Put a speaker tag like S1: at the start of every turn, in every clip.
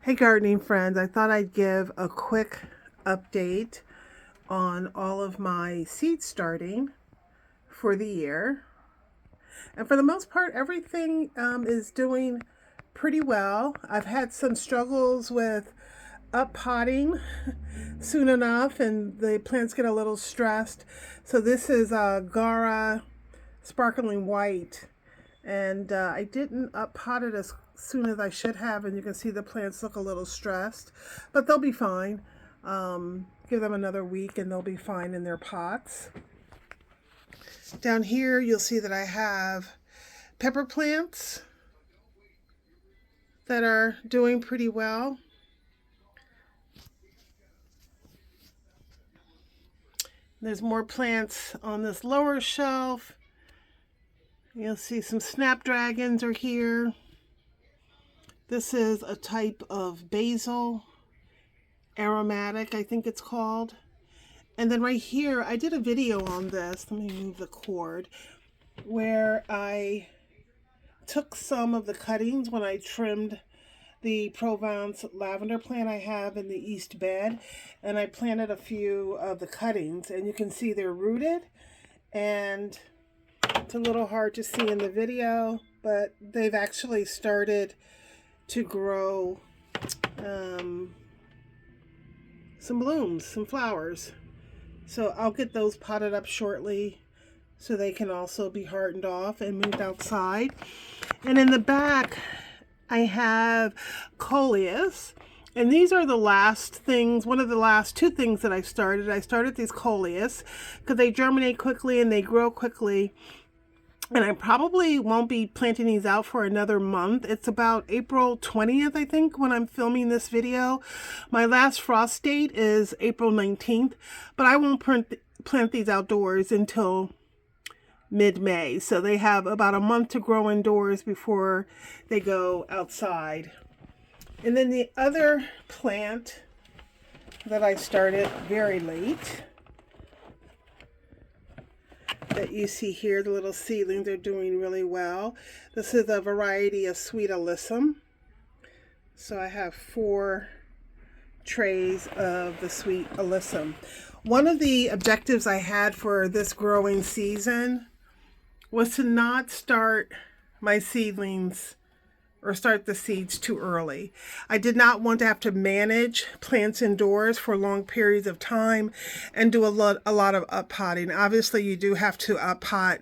S1: Hey gardening friends, I thought I'd give a quick update on all of my seed starting for the year. And for the most part, everything is doing pretty well. I've had some struggles with up potting soon enough, and the plants get a little stressed. So this is Gara Sparkling White. And I didn't up pot it as soon as I should have, and you can see the plants look a little stressed, but they'll be fine. Give them another week and they'll be fine in their pots. Down here you'll see that I have pepper plants that are doing pretty well. There's more plants on this lower shelf. You'll see some snapdragons are here. This is a type of basil, aromatic, I think it's called. And then right here, I did a video on this. Let me move the cord, where I took some of the cuttings when I trimmed the Provence lavender plant I have in the east bed, and I planted a few of the cuttings, and you can see they're rooted, and it's a little hard to see in the video, but they've actually started to grow some blooms, some flowers. So I'll get those potted up shortly so they can also be hardened off and moved outside. And in the back, I have coleus. And these are the last things, one of the last two things that I started. I started these coleus because they germinate quickly and they grow quickly. And I probably won't be planting these out for another month. It's about April 20th, I think, when I'm filming this video. My last frost date is April 19th, but I won't plant these outdoors until mid-May. So they have about a month to grow indoors before they go outside. And then the other plant that I started very late that you see here, the little seedlings are doing really well. This is a variety of sweet alyssum. So I have 4 trays of the sweet alyssum. One of the objectives I had for this growing season was to not start my seedlings or start the seeds too early. I did not want to have to manage plants indoors for long periods of time and do a lot of up potting. Obviously, you do have to up pot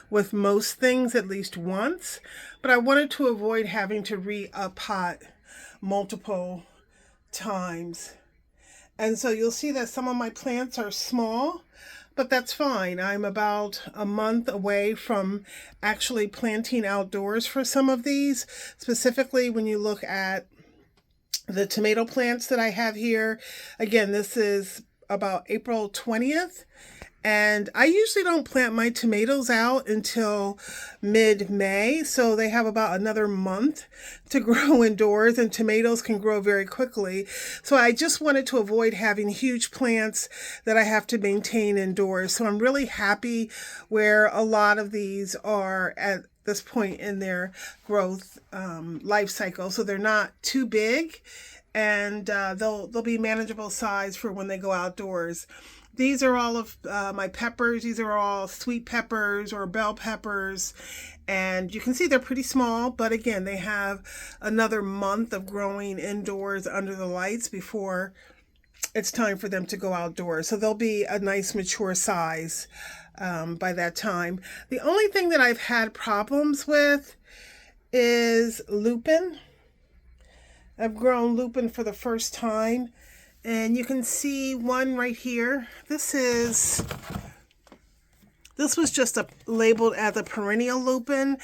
S1: with most things at least once, but I wanted to avoid having to re-up pot multiple times. And so you'll see that some of my plants are small, but that's fine. I'm about a month away from actually planting outdoors for some of these. Specifically, when you look at the tomato plants that I have here, again, this is about April 20th. And I usually don't plant my tomatoes out until mid-May, so they have about another month to grow indoors, and tomatoes can grow very quickly. So I just wanted to avoid having huge plants that I have to maintain indoors. So I'm really happy where a lot of these are at this point in their growth life cycle. So they're not too big, and they'll be manageable size for when they go outdoors. These are all of my peppers. These are all sweet peppers or bell peppers. And you can see they're pretty small, but again, they have another month of growing indoors under the lights before it's time for them to go outdoors. So they'll be a nice mature size by that time. The only thing that I've had problems with is lupin. I've grown lupin for the first time. And you can see one right here. This was just labeled as a perennial lupin,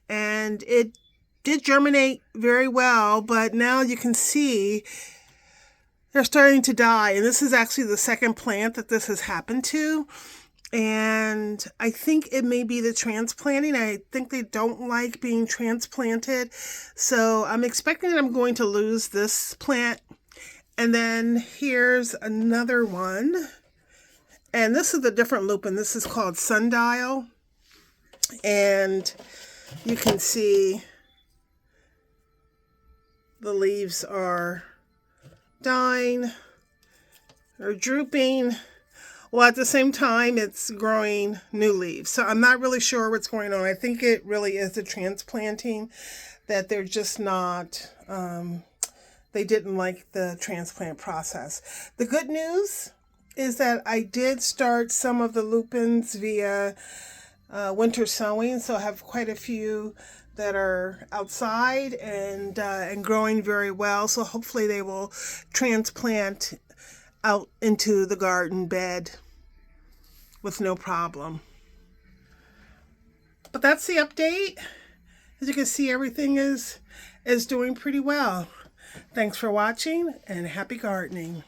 S1: and it did germinate very well, but now you can see they're starting to die. And this is actually the second plant that this has happened to. And I think it may be the transplanting. I think they don't like being transplanted. So I'm expecting that I'm going to lose this plant. And then here's another one. And this is a different lupin. This is called Sundial. And you can see the leaves are dying or drooping, while at the same time it's growing new leaves. So I'm not really sure what's going on. I think it really is the transplanting, that they're just not, they didn't like the transplant process. The good news is that I did start some of the lupins via winter sowing, so I have quite a few that are outside and growing very well. So hopefully they will transplant out into the garden bed with no problem. But that's the update. As you can see, everything is doing pretty well. Thanks for watching and happy gardening.